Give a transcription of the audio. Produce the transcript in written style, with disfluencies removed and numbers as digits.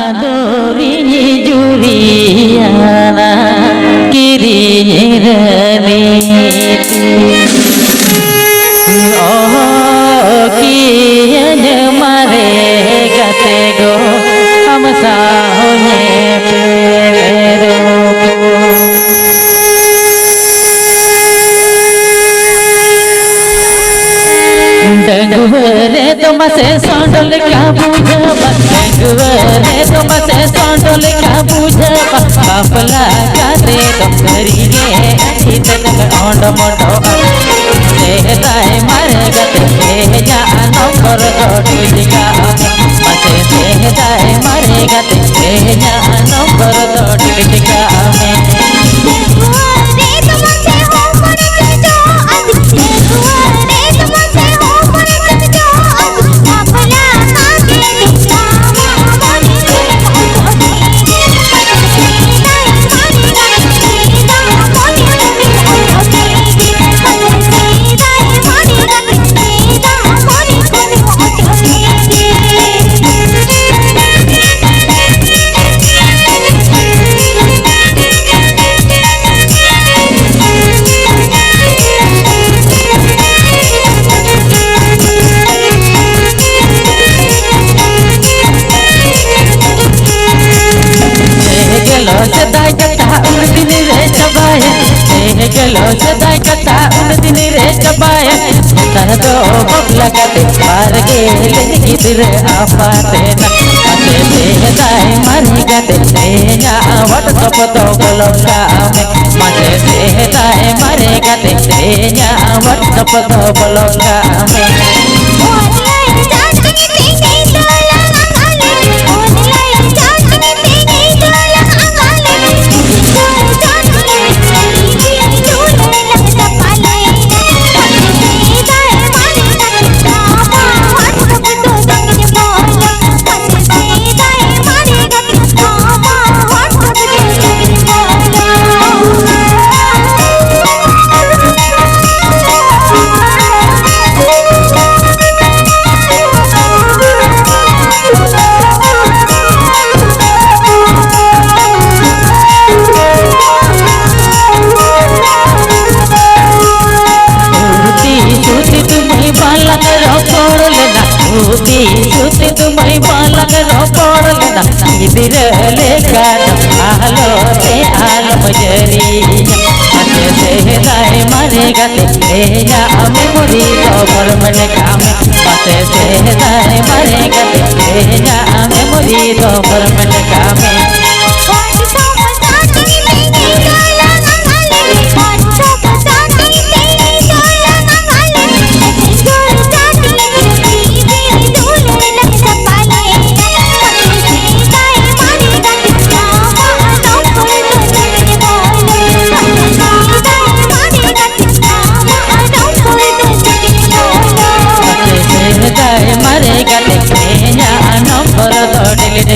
Adori juriana kiri nyirani oh kianya mare gate go हम साहोने पेरो डंगुरे तुम से सांडल का बुझबा डंगुरे तुम से सांडल का बुझबा बापला जाते तुम करिए इतन ओंड मोटो से ताए मारे गते जा नंबर तोड़िका मसे से ताए मारे गते जा नंबर तोड़िका में सदाई कथा उन दिन रे चबाए गलो सदाई कथा उन दिन रे चबाए तर दो बबला कते पार के इधर आपाते न अते देदाई मरी गते तेया व्हाट्सएप तो बोलौका में मते देदाई मरी गते तेया व्हाट्सएप तो बोलौका में सुती तुम्हें बालक रो पड़ लेना इधर लेकर आलो ते आलम जरी अते से दाए मारे गते तेजा मेमोरी तो परमन काम अते से दाए मारे गते तेजा मेमोरी तो परमन काम मारे गले नंबर तो डिलीट